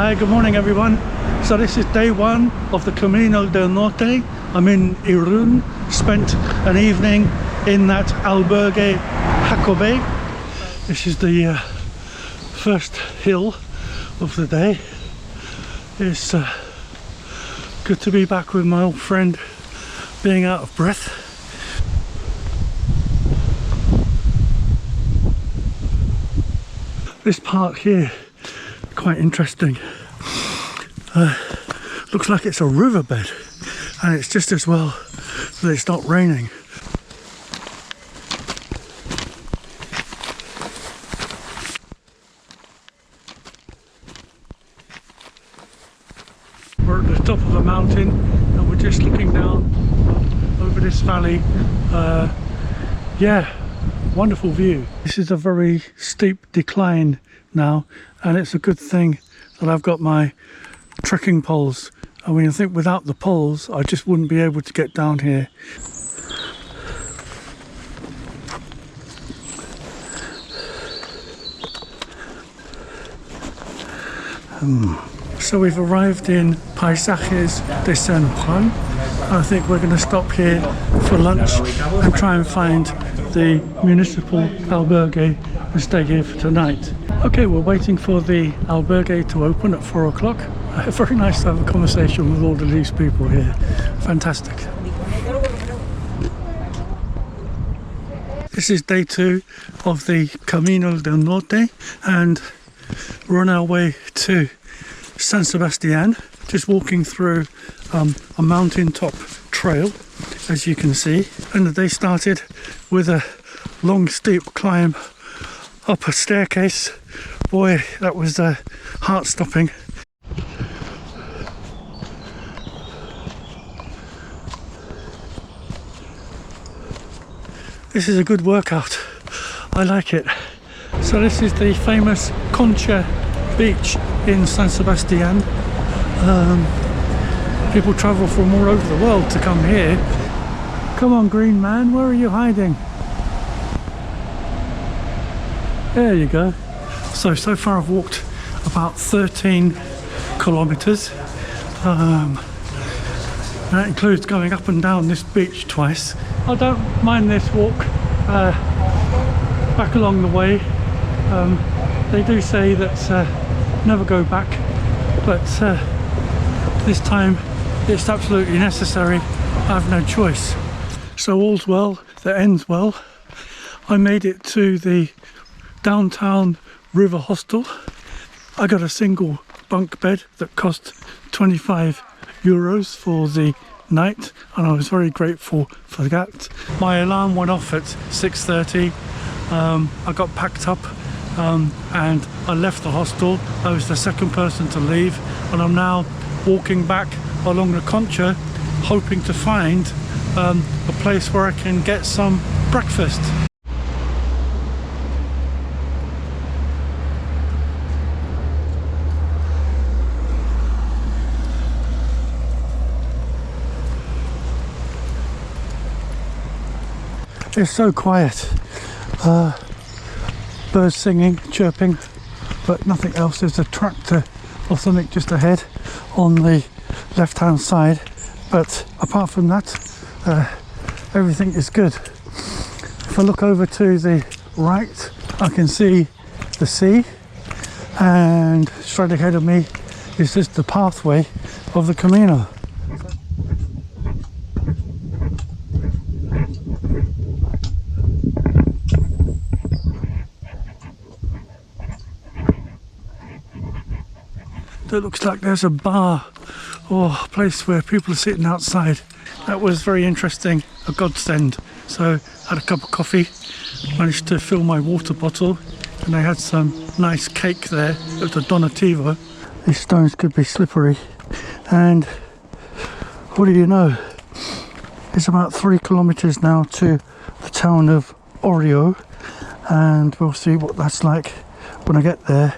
Hi, good morning everyone. So this is day one of the Camino del Norte. I'm in Irún, spent an evening in that albergue Jacobe. This is the first hill of the day. It's good to be back with my old friend, being out of breath. This part here, quite interesting. Looks like it's a riverbed, and it's just as well that it's not raining. We're at the top of a mountain and we're just looking down over this valley. Yeah, wonderful view. This is a very steep decline now, and it's a good thing that I've got my trekking poles. I mean, I think without the poles I just wouldn't be able to get down here. So we've arrived in Paisajes de San Juan. I think we're going to stop here for lunch and try and find the municipal albergue and stay here for tonight. Okay, we're waiting for the albergue to open at 4 o'clock. Very nice to have a conversation with all of these people here. Fantastic. This is day 2 of the Camino del Norte, and we're on our way to San Sebastian, just walking through a mountaintop trail, as you can see. And the day started with a long steep climb up a staircase. Boy, that was heart-stopping. This is a good workout. I like it. So this is the famous Concha beach in San Sebastian. People travel from all over the world to come here. Come on, green man, where are you hiding? There you go. So far I've walked about 13 kilometers. That includes going up and down this beach twice. I don't mind this walk back along the way. They do say that never go back, but this time it's absolutely necessary. I have no choice. So all's well that ends well. I made it to the downtown river hostel. I got a single bunk bed that cost 25 euros for the night, and I was very grateful for that. My alarm went off at 6:30. I got packed up and I left the hostel. I was the second person to leave, and I'm now walking back along the Concha, hoping to find a place where I can get some breakfast. It's so quiet. Birds singing, chirping, but nothing else. There's a tractor or something just ahead on the left hand side, but apart from that, everything is good. If I look over to the right, I can see the sea, and straight ahead of me is just the pathway of the Camino. It looks like there's a bar or a place where people are sitting outside. That was very interesting, a godsend. So I had a cup of coffee, managed to fill my water bottle, and they had some nice cake there. It was a donativo. These stones could be slippery, and what do you know, it's about 3 kilometers now to the town of Orio, and we'll see what that's like when I get there.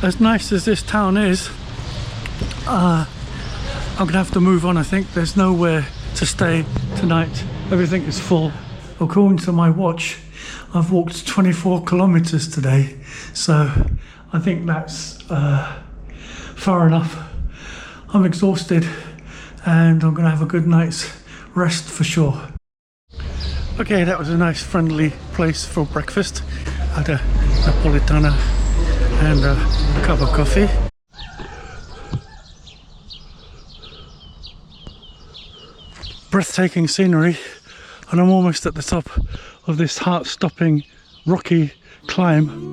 As nice as this town is, I'm gonna have to move on. I think there's nowhere to stay tonight. Everything is full. According to my watch, I've walked 24 kilometers today, so I think that's far enough. I'm exhausted and I'm gonna have a good night's rest for sure. Okay, that was a nice friendly place for breakfast. I had a Napolitana and a cup of coffee. Breathtaking scenery, and I'm almost at the top of this heart-stopping rocky climb.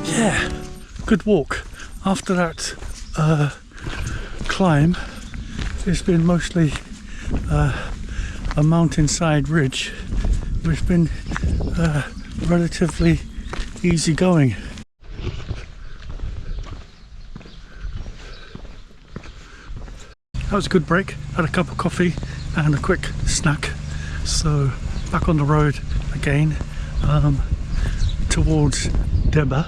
Yeah, good walk. After that climb, it's been mostly a mountainside ridge, which has been relatively easy going. That was a good break. Had a cup of coffee and a quick snack. So back on the road again, towards Deba.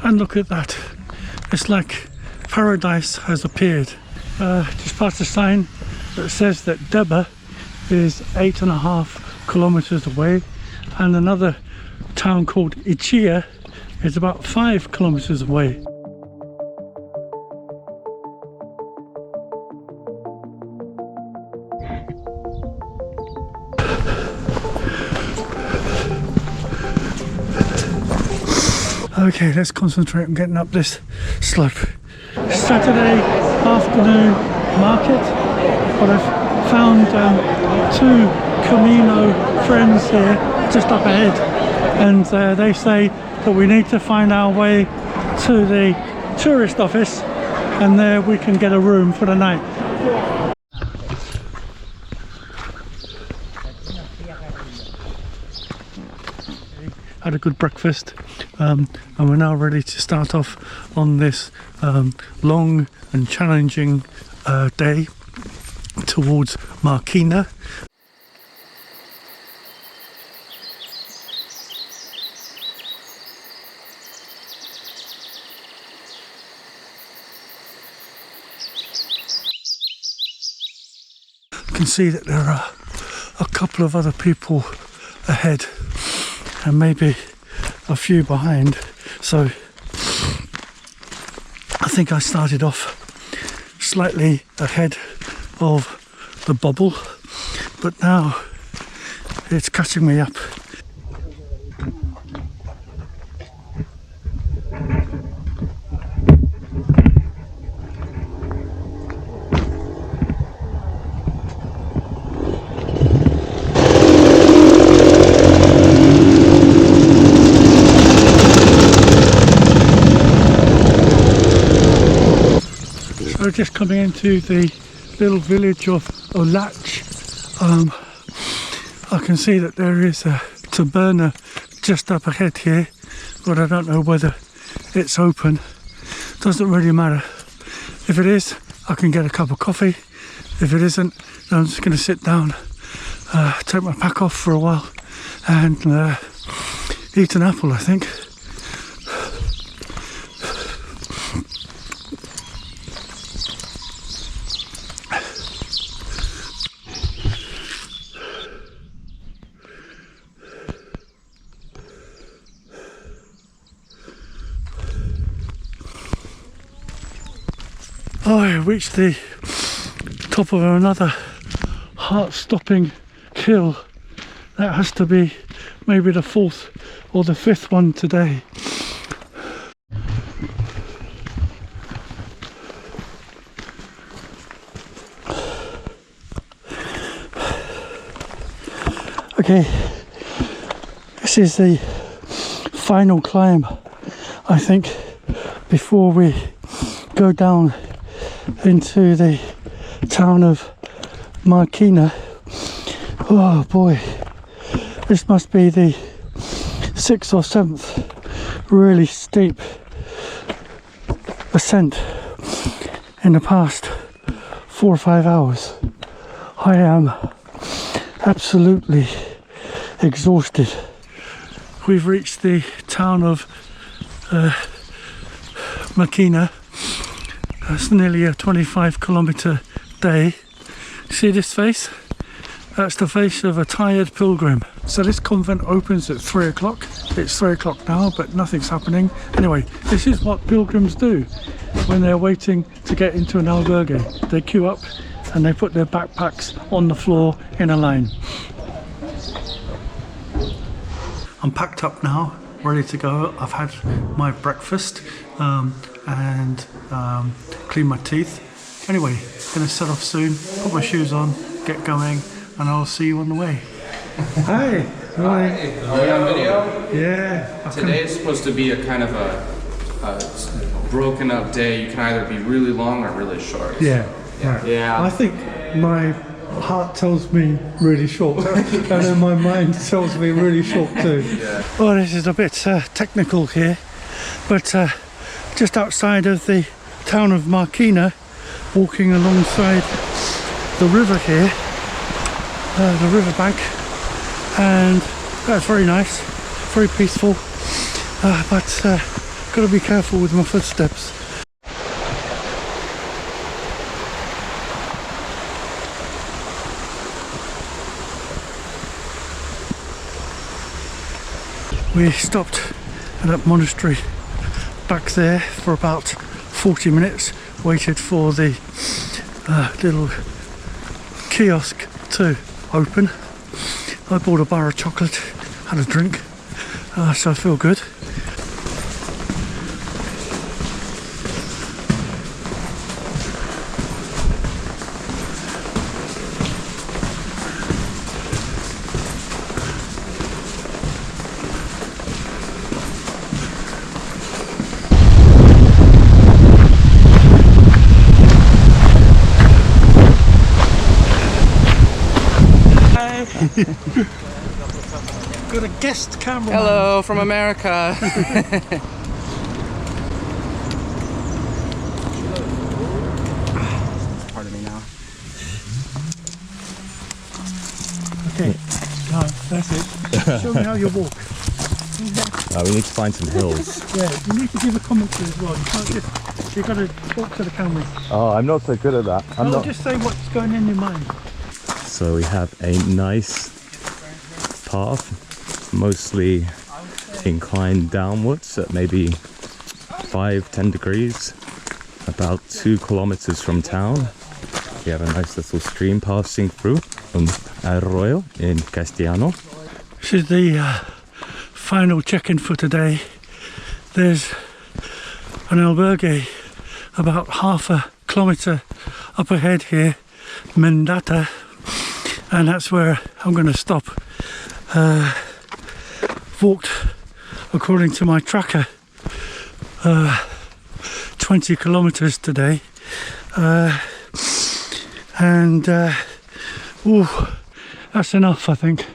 And look at that, it's like paradise has appeared. Just past a sign that says that Deba is 8.5 kilometers away, and another town called Ichia is about 5 kilometers away. Okay, let's concentrate on getting up this slope. Saturday afternoon market, but I've found 2 Camino Friends here just up ahead, and they say that we need to find our way to the tourist office, and there we can get a room for the night. Had a good breakfast, and we're now ready to start off on this long and challenging day towards Marquina. You can see that there are a couple of other people ahead and maybe a few behind, so I think I started off slightly ahead of the bubble, but now it's catching me up. So just coming into the little village of Olach, I can see that there is a taberna just up ahead here, but I don't know whether it's open. Doesn't really matter. If it is, I can get a cup of coffee. If it isn't, then I'm just going to sit down, take my pack off for a while, and eat an apple, I think. Oh, I reached the top of another heart-stopping hill. That has to be maybe the 4th or the 5th one today. Okay, this is the final climb, I think, before we go down into the town of Marquina. Oh boy, this must be the 6th or 7th really steep ascent in the past 4 or 5 hours. I am absolutely exhausted. We've reached the town of Marquina. That's nearly a 25-kilometer day. See this face? That's the face of a tired pilgrim. So this convent opens at 3 o'clock. It's 3 o'clock now, but nothing's happening. Anyway, this is what pilgrims do when they're waiting to get into an albergue. They queue up and they put their backpacks on the floor in a line. I'm packed up now, ready to go. I've had my breakfast and clean my teeth. Anyway, gonna set off soon, put my shoes on, get going, and I'll see you on the way. Hi. Hi. Are we on video? Yeah. Today is supposed to be a kind of a broken up day. You can either be really long or really short. Yeah. Right. Yeah. I think my heart tells me really short, and then my mind tells me really short too. Yeah. Well, this is a bit technical here, but just outside of the town of Marquina, walking alongside the river here, the riverbank, and that's very nice, very peaceful, but got to be careful with my footsteps. We stopped at that monastery back there for about 40 minutes, waited for the little kiosk to open. I bought a bar of chocolate, had a drink, so I feel good. Got a guest camera. Hello from America. Pardon me now. Okay, that's it. Show me how you walk. We need to find some hills. Yeah, you need to give a commentary as well. You can't just, you've got to talk to the camera. Oh, I'm not so good at that. Just say what's going in your mind. So we have a nice path, mostly inclined downwards at maybe 5-10 degrees, about 2 kilometers from town. We have a nice little stream passing through, an arroyo in Castellano. This is the final check-in for today. There's an albergue about half a kilometer up ahead here, Mendata, and that's where I'm going to stop. Walked, according to my tracker, 20 kilometers today, and ooh, that's enough, I think.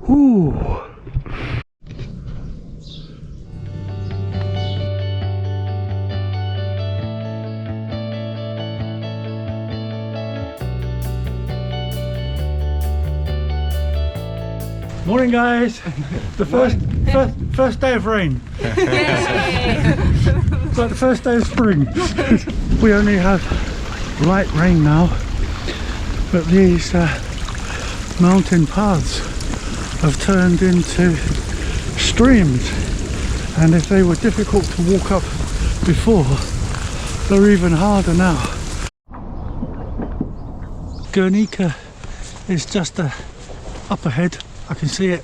Ooh. Morning, guys. The first day of rain. It's like the first day of spring. We only have light rain now, but these mountain paths have turned into streams, and if they were difficult to walk up before, they're even harder now. Guernica is just up ahead. I can see it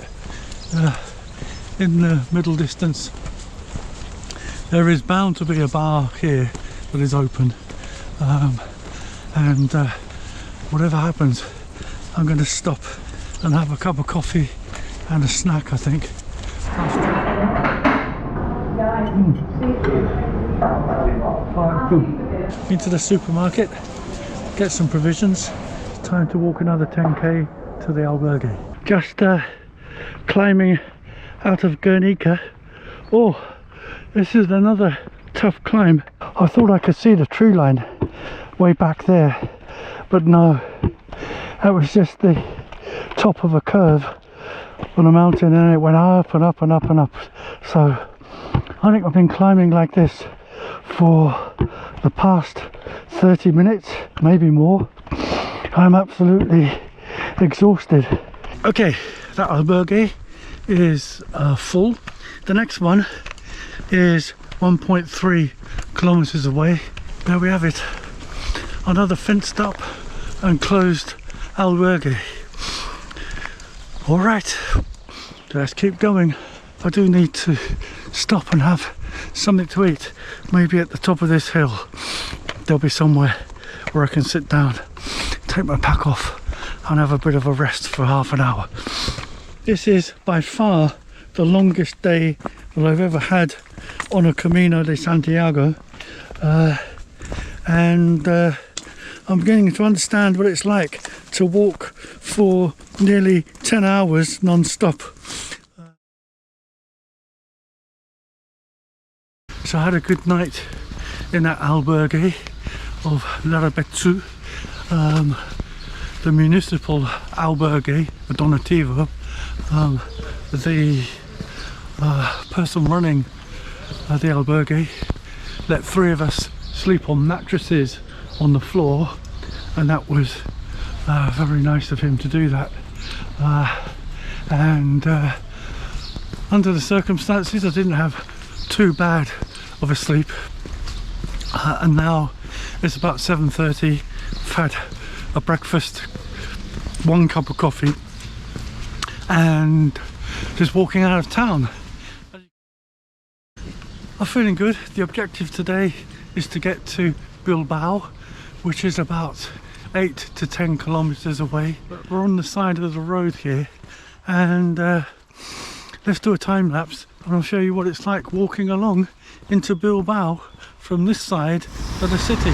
in the middle distance. There is bound to be a bar here that is open, and whatever happens, I'm going to stop and have a cup of coffee and a snack, I think. Alright, cool. into the supermarket, get some provisions. It's time to walk another 10k to the albergue. Just climbing out of Guernica. Oh, this is another tough climb. I thought I could see the tree line way back there, but no, that was just the top of a curve on a mountain, and it went up and up and up and up. So I think I've been climbing like this for the past 30 minutes, maybe more. I'm absolutely exhausted. Okay, that albergue is full. The next one is 1.3 kilometers away. There we have it, another fenced up and closed albergue. All right, let's keep going. I do need to stop and have something to eat. Maybe at the top of this hill there'll be somewhere where I can sit down, take my pack off and have a bit of a rest for half an hour. This is by far the longest day that I've ever had on a Camino de Santiago, and I'm beginning to understand what it's like to walk for nearly 10 hours non-stop. So I had a good night in that albergue of Larabetsu, the municipal albergue, a donativo. The person running the albergue let 3 of us sleep on mattresses on the floor, and that was very nice of him to do that. And under the circumstances I didn't have too bad of a sleep, and now it's about 7:30. I've had a breakfast, 1 cup of coffee, and just walking out of town. I'm feeling good. The objective today is to get to Bilbao, which is about 8 to 10 kilometers away. But we're on the side of the road here, and let's do a time lapse and I'll show you what it's like walking along into Bilbao from this side of the city.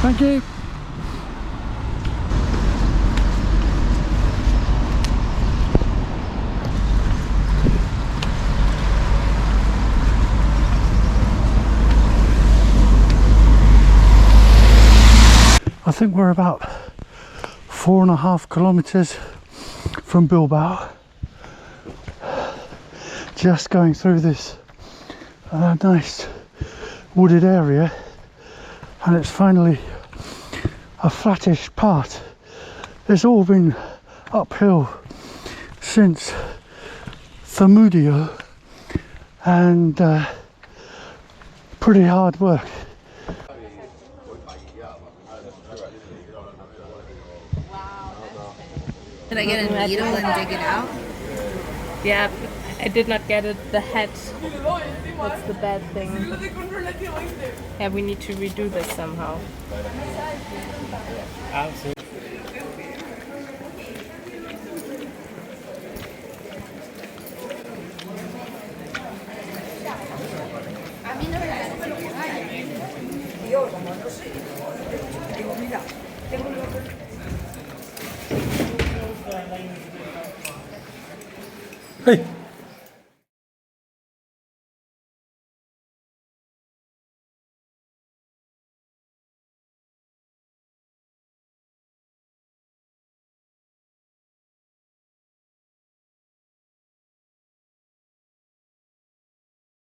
Thank you. I think we're about 4.5 kilometers from Bilbao. Just going through this nice wooded area, and it's finally a flattish part. It's all been uphill since Towndrow, and pretty hard work. Did I get a needle and dig it out? Yeah, I did not get it, the head. That's the bad thing. Yeah, we need to redo this somehow. Hey.